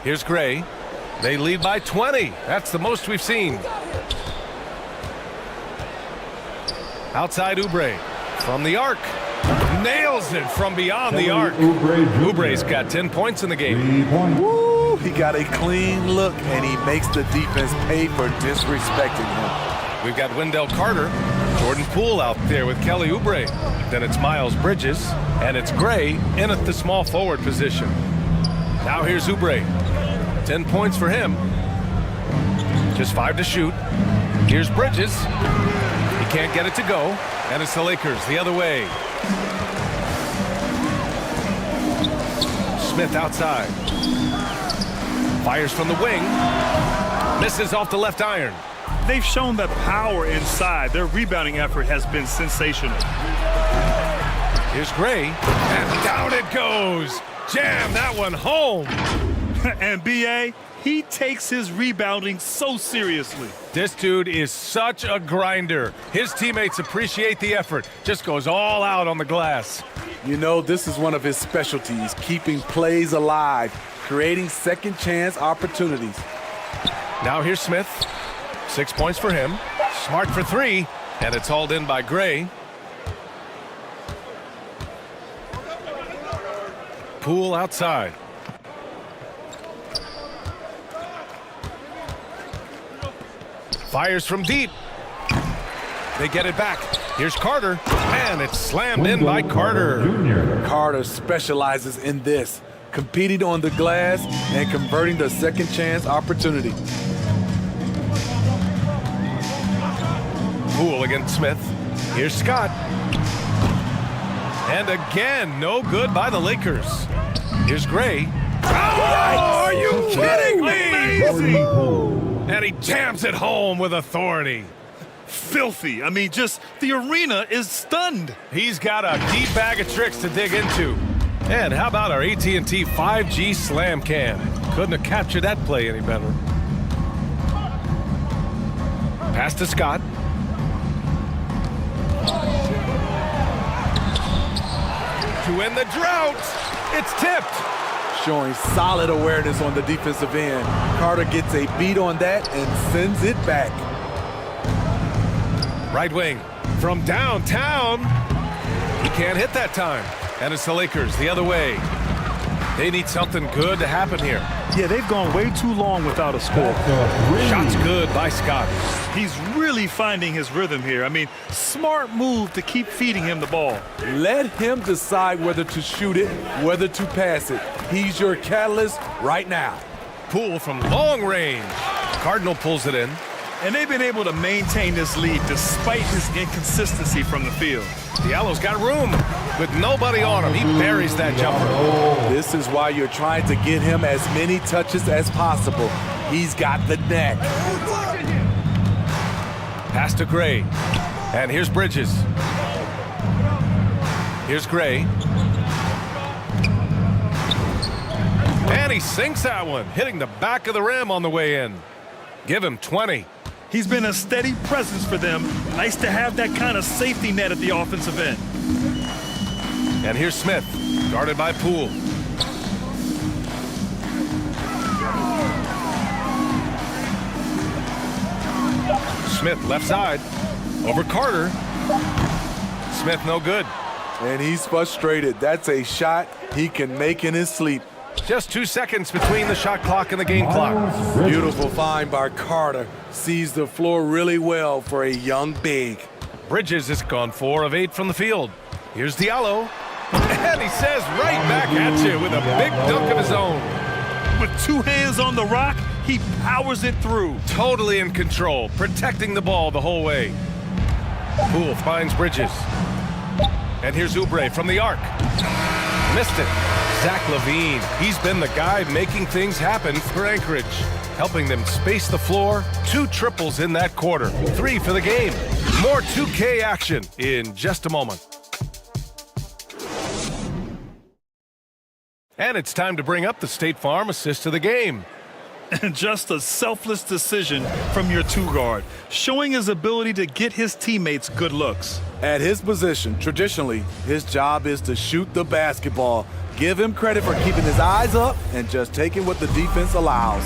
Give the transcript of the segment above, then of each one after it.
Here's Gray. They lead by 20. That's the most we've seen. Outside Oubre. From the arc. Nails it from beyond the arc. Oubre's got 10 points in the game. Woo, he got a clean look, and he makes the defense pay for disrespecting him. We've got Wendell Carter, Jordan Poole out there with Kelly Oubre. Then it's Miles Bridges, and it's Gray in at the small forward position. Now here's Oubre. 10 points for him. Just 5 to shoot. Here's Bridges. He can't get it to go, and it's the Lakers the other way. Smith outside. Fires from the wing. Misses off the left iron. They've shown that power inside. Their rebounding effort has been sensational. Here's Gray, and down it goes. Jam that one home. And B.A., he takes his rebounding so seriously. This dude is such a grinder. His teammates appreciate the effort. Just goes all out on the glass. You know, this is one of his specialties, keeping plays alive, creating second chance opportunities. Now here's Smith. 6 points for him. Smart for 3, and it's hauled in by Gray. Poole outside. Fires from deep. They get it back. Here's Carter, and it's slammed in by Carter. Carter specializes in this, competing on the glass and converting the second chance opportunity. Poole against Smith. Here's Scott. And again, no good by the Lakers. Here's Gray. Oh, are you kidding me? Amazing! And he jams it home with authority. Filthy. I mean, just the arena is stunned. He's got a deep bag of tricks to dig into. And how about our AT&T 5G slam cam? Couldn't have captured that play any better. Pass to Scott. To end the drought, it's tipped. Showing solid awareness on the defensive end. Carter gets a beat on that and sends it back. Right wing from downtown. He can't hit that time. And it's the Lakers the other way. They need something good to happen here. Yeah, they've gone way too long without a score. Shots good by Scott. He's really finding his rhythm here. I mean, smart move to keep feeding him the ball. Let him decide whether to shoot it, whether to pass it. He's your catalyst right now. Poole from long range. Cardinal pulls it in. And they've been able to maintain this lead despite his inconsistency from the field. Diallo's got room with nobody on him. He buries that jumper. This is why you're trying to get him as many touches as possible. He's got the neck. Pass to Gray. And here's Bridges. Here's Gray. And he sinks that one, hitting the back of the rim on the way in. Give him 20. He's been a steady presence for them. Nice to have that kind of safety net at the offensive end. And here's Smith, guarded by Poole. Smith left side, over Carter. Smith no good. And he's frustrated. That's a shot he can make in his sleep. Just 2 seconds between the shot clock and the game clock. Beautiful find by Carter. Sees the floor really well for a young big. Bridges has gone 4 of 8 from the field. Here's Diallo. And he says right back at you with a big dunk of his own. With 2 hands on the rock, he powers it through. Totally in control, protecting the ball the whole way. Poole finds Bridges. And here's Oubre from the arc. Missed it. Zach LaVine, he's been the guy making things happen for Anchorage, helping them space the floor. 2 triples in that quarter, 3 for the game. More 2K action in just a moment. And it's time to bring up the State Farm assist of the game. And just a selfless decision from your two-guard, showing his ability to get his teammates good looks. At his position, traditionally, his job is to shoot the basketball. Give him credit for keeping his eyes up and just taking what the defense allows.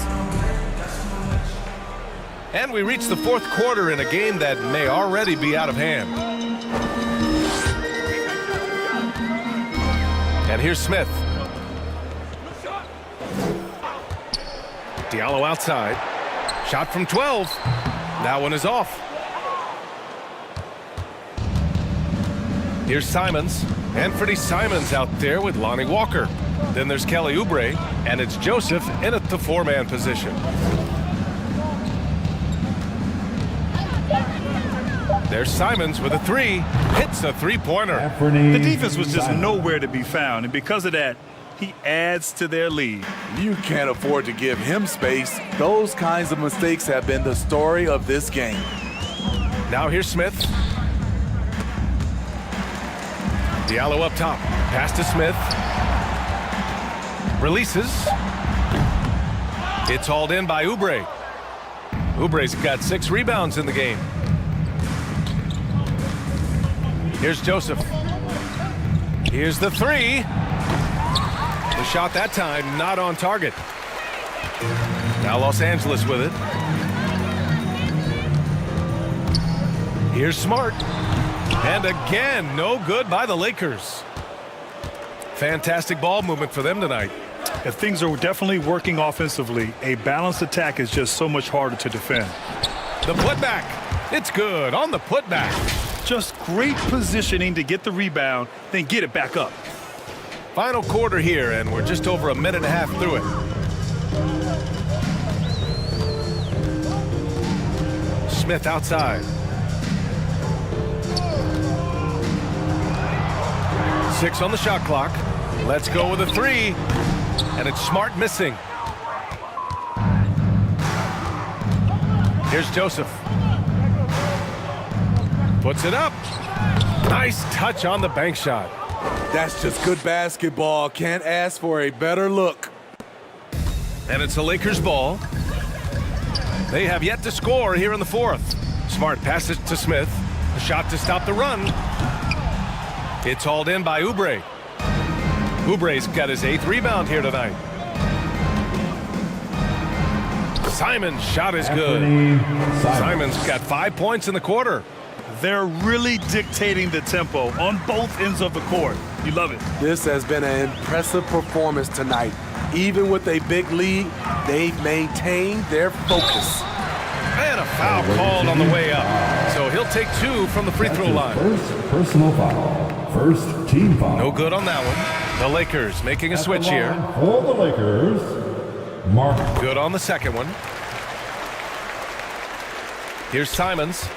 And we reach the fourth quarter in a game that may already be out of hand. And here's Smith. Diallo outside. Shot from 12. That one is off. Here's Simons. Anthony Simons out there with Lonnie Walker. Then there's Kelly Oubre, and it's Joseph in at the four-man position. There's Simons with a three. Hits a three-pointer. The defense was just nowhere to be found, and because of that, he adds to their lead. You can't afford to give him space. Those kinds of mistakes have been the story of this game. Now here's Smith. Diallo up top. Pass to Smith. Releases. It's hauled in by Oubre. Oubre's got 6 rebounds in the game. Here's Joseph. Here's the three. The shot that time not on target. Now Los Angeles with it. Here's Smart. And again, no good by the Lakers. Fantastic ball movement for them tonight. If things are definitely working offensively, a balanced attack is just so much harder to defend. The putback. It's good on the putback. Just great positioning to get the rebound, then get it back up. Final quarter here, and we're just over a minute and a half through it. Smith outside. 6 on the shot clock. Let's go with a three. And it's Smart missing. Here's Joseph. Puts it up. Nice touch on the bank shot. That's just good basketball. Can't ask for a better look. And it's the Lakers' ball. They have yet to score here in the fourth. Smart passes to Smith. A shot to stop the run. It's hauled in by Oubre. Oubre's got his 8th rebound here tonight. Simon's shot is good. Simon's got 5 points in the quarter. They're really dictating the tempo on both ends of the court. You love it. This has been an impressive performance tonight. Even with a big lead, they've maintained their focus. And a foul called on the way up. So he'll take 2 from the free throw line. First personal foul. First team foul. No good on that one. The Lakers making a switch here. For the Lakers, Mark. Good on the second one. Here's Simons.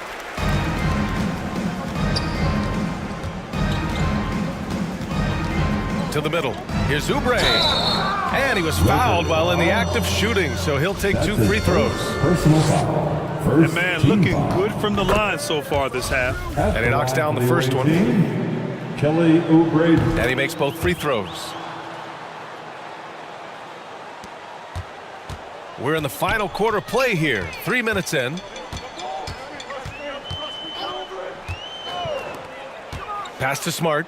To the middle. Here's Oubre. And he was fouled while in the act of shooting, so he'll take 2 free throws. Personal foul. First And man, team looking foul. good from the line so far this half. And he knocks down the first one. Kelly Oubre. And he makes both free throws. We're in the final quarter play here. 3 minutes in. Pass to Smart.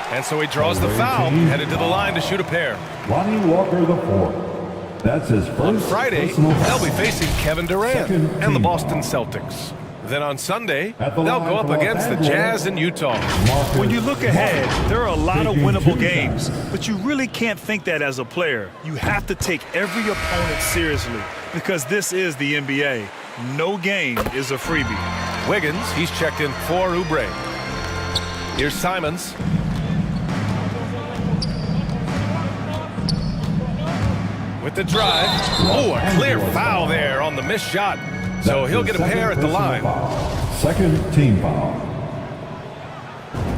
And so he draws the foul, headed to the line to shoot a pair. Lonnie Walker the fourth. That's his first. On Friday, personal they'll foul. be facing Kevin Durant Second and the team Boston foul. Celtics. Then on Sunday, At the they'll line go up for Los against the Angeles. Jazz in Utah. Marcus When you look ahead, there are a lot of taking winnable 2 games, shots. but you really can't think that as a player. You have to take every opponent seriously because this is the NBA. No game is a freebie. Wiggins, he's checked in for Oubre. Here's Simons. With the drive. Oh, a clear foul there on the missed shot. So That's he'll his get a pair at the second line. personal foul. Second team foul.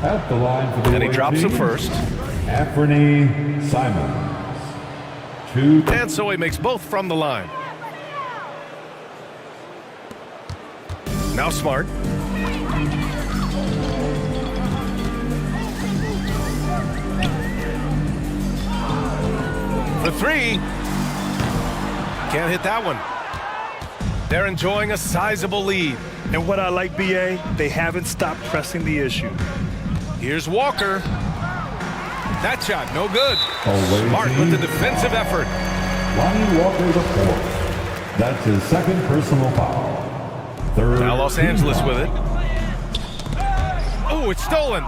At the line for the And he away drops team, it first. Anthony Simons. 2. And so he makes both from the line. Now Smart. For three. Can't hit that one. They're enjoying a sizable lead. And what I like, B.A., they haven't stopped pressing the issue. Here's Walker. That shot, no good. Away Smart team. with the defensive effort. Lonnie Walker the fourth. That's his second personal foul. Third Now Los team Angeles foul. with it. Oh, it's stolen.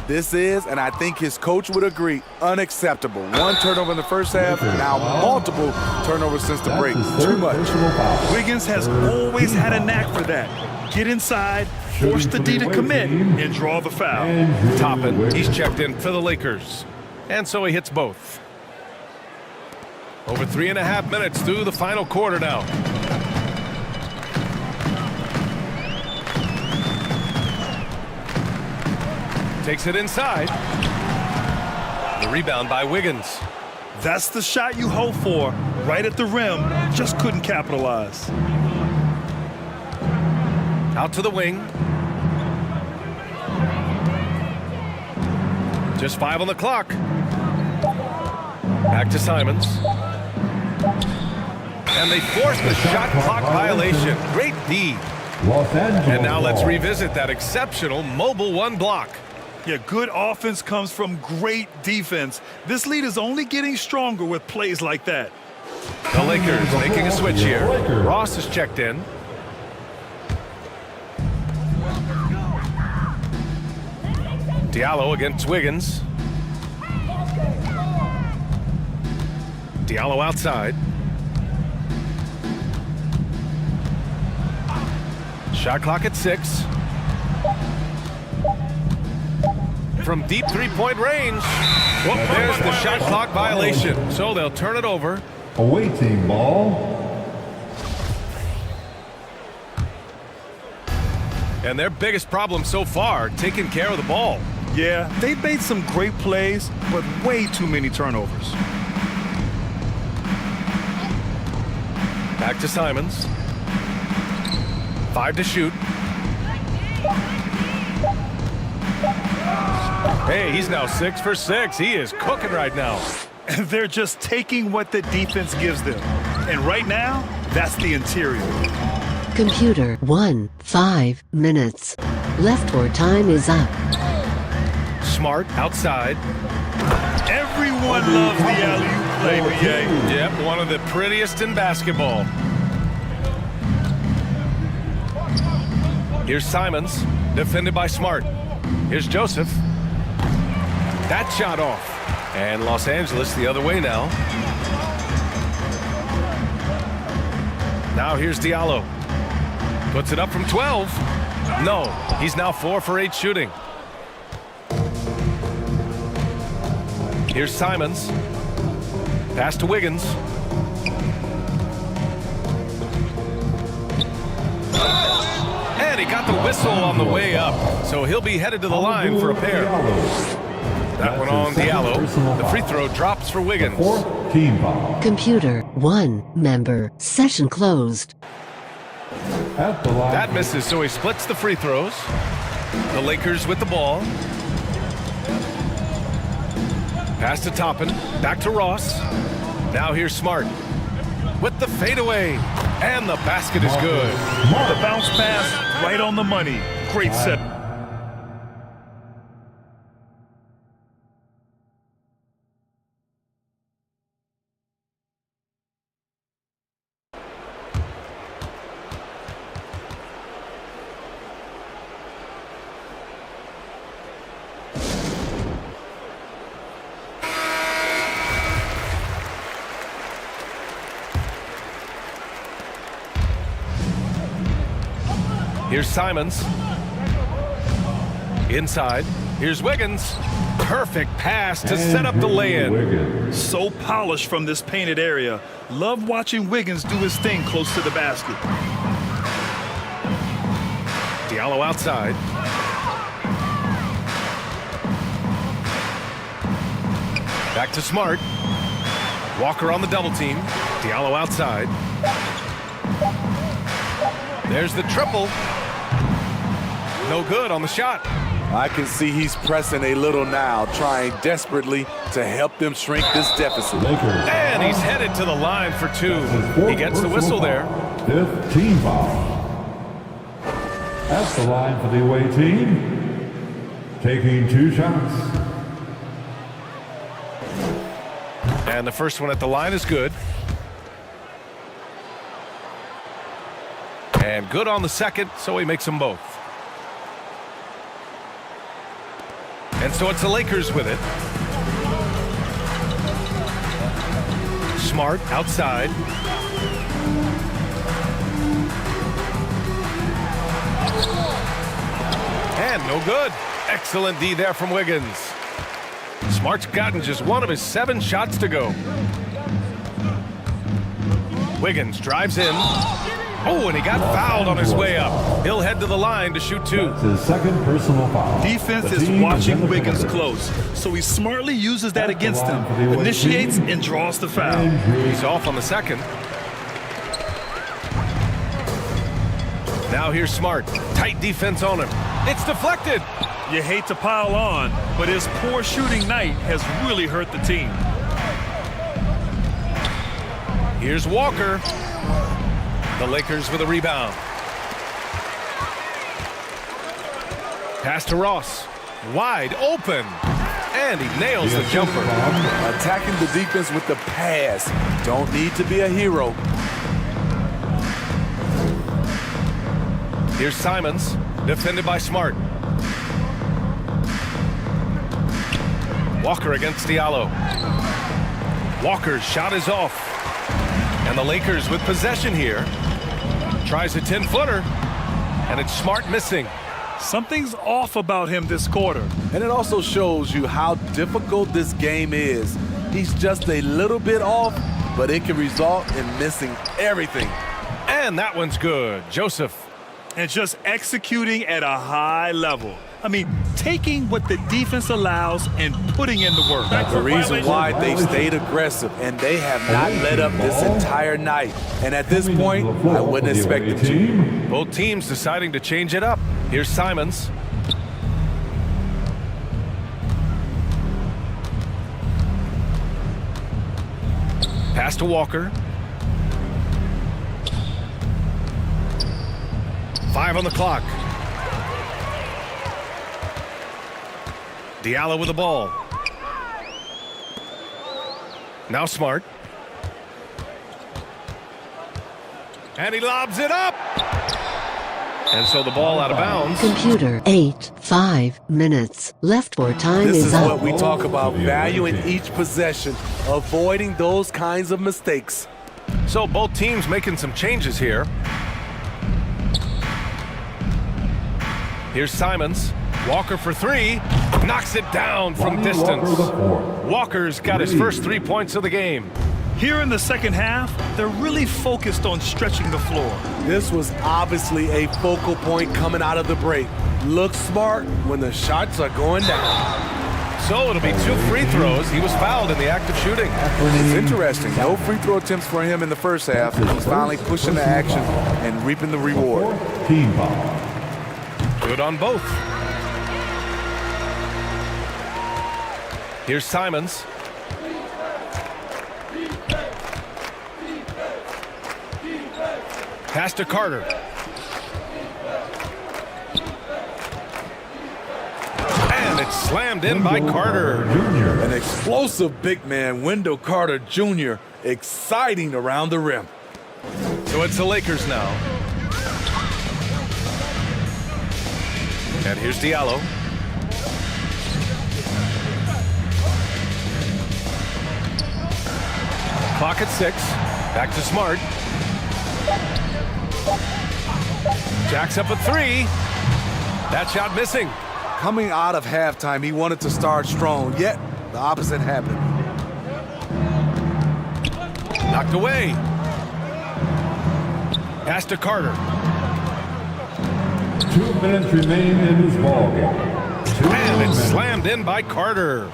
This is, and I think his coach would agree, unacceptable. One turnover in the first half, now multiple turnovers since the That's break. his Too third much. personal foul. Wiggins has Third always team had a foul. knack for that. Get inside, force the D to away commit, team. and draw the foul. Andrew Toppin, Wiggins. he's checked in for the Lakers. And so he hits both. Over 3.5 minutes through the final quarter now. Takes it inside. The rebound by Wiggins. That's the shot you hope for, right at the rim. Just couldn't capitalize. Out to the wing. Just 5 on the clock. Back to Simons. And they force the shot clock violation. Great D. Los Angeles. And now let's ball. revisit that exceptional mobile one block. Yeah, good offense comes from great defense. This lead is only getting stronger with plays like that. The Lakers making a switch here. Lakers. Ross is checked in. Diallo against Wiggins. Diallo outside. Shot clock at 6. From deep three-point range. Well, there's the shot clock violation. So they'll turn it over. Away team ball. And their biggest problem so far, taking care of the ball. Yeah, they've made some great plays, but way too many turnovers. Back to Simons. 5 to shoot. Hey, he's now 6 for 6. He is cooking right now. And they're just taking what the defense gives them. And right now, that's the interior. Computer 5 minutes. Left or time is up. Smart outside. Everyone loves the alley-oop play, B.A. Yep, one of the prettiest in basketball. Here's Simons, defended by Smart. Here's Joseph. That shot off. And Los Angeles the other way now. Now here's Diallo. Puts it up from 12. No, he's now 4 for 8 shooting. Here's Simons. Pass to Wiggins. And he got the whistle on the way up. So he'll be headed to the line for a pair. That one on Diallo. The free throw drops for Wiggins. Fourth team foul. Computer 1 member. Session closed. At the line. That misses, so he splits the free throws. The Lakers with the ball. Pass to Toppin. Back to Ross. Now here's Smart. With the fadeaway. And the basket is good. The bounce pass, right on the money. Great set. Here's Simons. Inside. Here's Wiggins. Perfect pass to set up the lay-in. Wiggins. So polished from this painted area. Love watching Wiggins do his thing close to the basket. Diallo outside. Back to Smart. Walker on the double team. Diallo outside. There's the triple. No good on the shot. I can see he's pressing a little now, trying desperately to help them shrink this deficit. And he's headed to the line for two. He gets the whistle there. 5th team foul. At the line for the away team, taking 2 shots. And the first one at the line is good. And good on the second, so he makes them both. And so it's the Lakers with it. Smart outside. And no good. Excellent D there from Wiggins. Smart's gotten just one of his 7 shots to go. Wiggins drives in. Oh, and he got fouled on his way up. He'll head to the line to shoot 2. That's his 2nd personal foul. Defense The is team watching in the Wiggins penalty. close, so he smartly uses that At the against line him, for the away initiates team. and draws the foul. He's off on the second. Now here's Smart. Tight defense on him. It's deflected. You hate to pile on, but his poor shooting night has really hurt the team. Here's Walker. The Lakers with a rebound. Pass to Ross. Wide open. And he nails the jumper. Attacking the defense with the pass. Don't need to be a hero. Here's Simons. Defended by Smart. Walker against Diallo. Walker's shot is off. And the Lakers with possession here. Tries a 10-footer. And it's Smart missing. Something's off about him this quarter. And it also shows you how difficult this game is. He's just a little bit off, but it can result in missing everything. And that one's good. Joseph. And just executing at a high level. I mean, taking what the defense allows and putting in the work. The reason why they've stayed aggressive, and they have not let up this entire night. And at this point, I wouldn't expect them to. Both teams deciding to change it up. Here's Simons. Pass to Walker. 5 on the clock. Diallo with the ball. Now Smart. And he lobs it up. And so the ball out of bounds. Computer 5 minutes left for time This is up. what we talk about, valuing each possession, avoiding those kinds of mistakes. So both teams making some changes here. Here's Simons. Walker for 3. Knocks it down from distance. Walker's got his first 3 points of the game. Here in the second half, they're really focused on stretching the floor. This was obviously a focal point coming out of the break. Look smart when the shots are going down. So it'll be 2 free throws. He was fouled in the act of shooting. It's interesting. No free throw attempts for him in the first half. He's finally pushing the action and reaping the reward. Team foul. Good on both. Here's Simons. Pass to Carter. And it's slammed in by Carter. An explosive big man, Wendell Carter Jr., exciting around the rim. So it's the Lakers now. And here's Diallo. Clock at 6. Back to Smart. Jacks up a 3. That shot missing. Coming out of halftime, he wanted to start strong, yet the opposite happened. Knocked away. Pass to Carter. 2 minutes remain in this ballgame. And it's slammed in by Carter.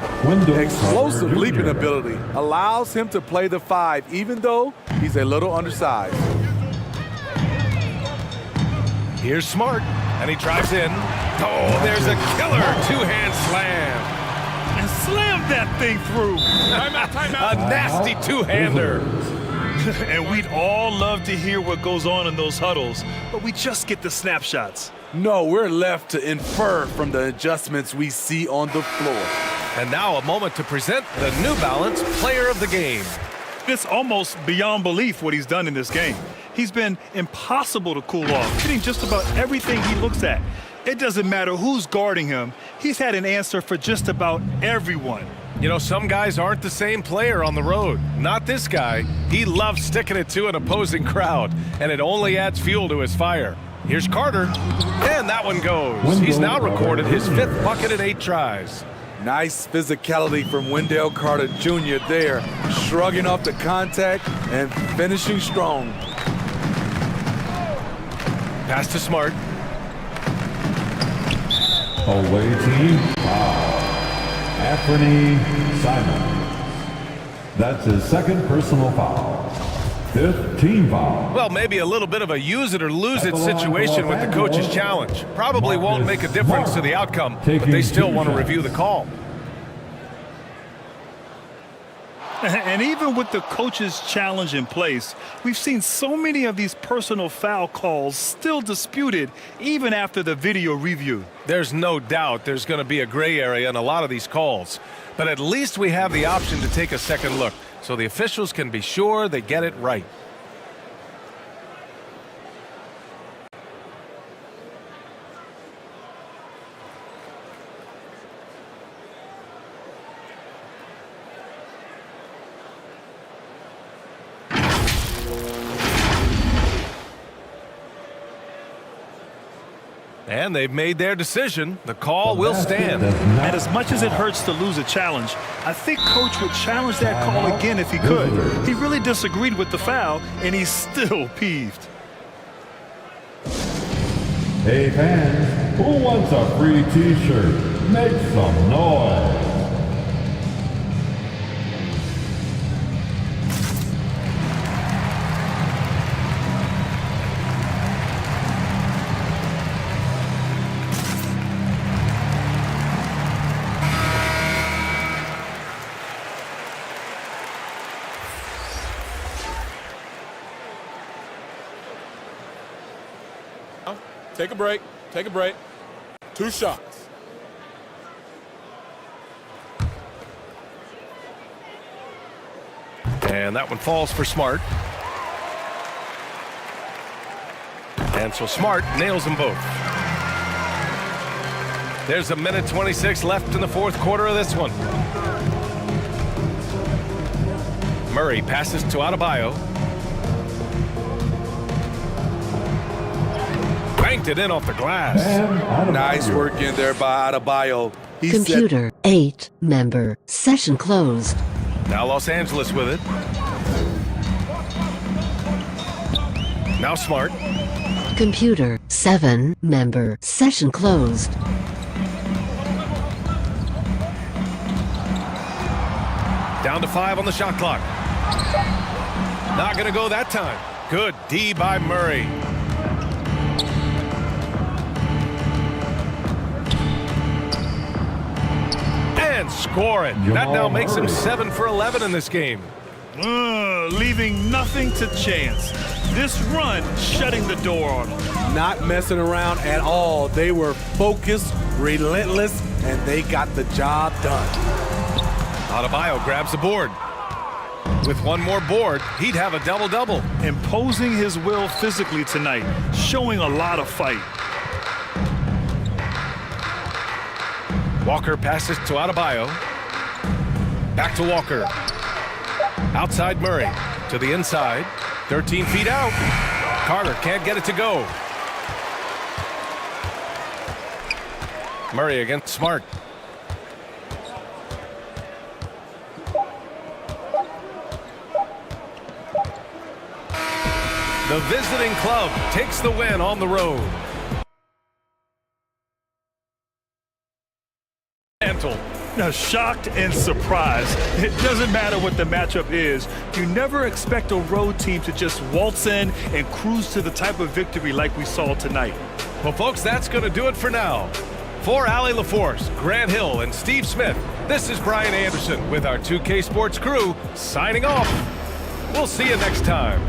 Explosive leaping ability allows him to play the 5, even though he's a little undersized. Here's Smart, and he drives in. Oh, there's a killer two-hand slam. And slam that thing through. A nasty two-hander. And we'd all love to hear what goes on in those huddles, but we just get the snapshots. No, we're left to infer from the adjustments we see on the floor. And now a moment to present the New Balance Player of the Game. It's almost beyond belief what he's done in this game. He's been impossible to cool off, hitting just about everything he looks at. It doesn't matter who's guarding him. He's had an answer for just about everyone. You know, some guys aren't the same player on the road. Not this guy. He loves sticking it to an opposing crowd, and it only adds fuel to his fire. Here's Carter, and that one goes. He's now recorded his 5th bucket in 8 tries. Nice physicality from Wendell Carter Jr. there, shrugging off the contact and finishing strong. Pass to Smart. Away team foul. Anthony Simon. That's his 2nd personal foul. 5th team foul. Well, maybe a little bit of a use-it-or-lose-it situation with the coach's challenge. Probably won't make a difference to the outcome, but they still want to review the call. And even with the coach's challenge in place, we've seen so many of these personal foul calls still disputed even after the video review. There's no doubt there's going to be a gray area in a lot of these calls, but at least we have the option to take a second look so the officials can be sure they get it right. And they've made their decision. The call will stand. And as much as it hurts to lose a challenge, I think Coach would challenge that call again if he could. He really disagreed with the foul, and he's still peeved. Hey fans, who wants a free t-shirt? Make some noise. Take a break. Take a break. 2 shots. And that one falls for Smart. And so Smart nails them both. There's a minute 26 left in the 4th quarter of this one. Murray passes to Adebayo. Banked it in off the glass. Nice work in there by Adebayo. Computer 8 member session closed. Now Los Angeles with it. Now Smart. Computer 7 member session closed. Down to 5 on the shot clock. Not going to go that time. Good D by Murray. And score it. That now makes him 7 for 11 in this game. Leaving nothing to chance. This run shutting the door on him. Not messing around at all. They were focused, relentless, and they got the job done. Adebayo grabs the board. With one more board, he'd have a double-double. Imposing his will physically tonight, showing a lot of fight. Walker passes to Adebayo. Back to Walker. Outside Murray. To the inside. 13 feet out. Carter can't get it to go. Murray against Smart. The visiting club takes the win on the road. Now, shocked and surprised. It doesn't matter what the matchup is. You never expect a road team to just waltz in and cruise to the type of victory like we saw tonight. Well, folks, that's going to do it for now. For Allie LaForce, Grant Hill, and Steve Smith, this is Brian Anderson with our 2K Sports crew signing off. We'll see you next time.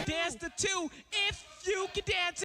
Dance the two if you can dance.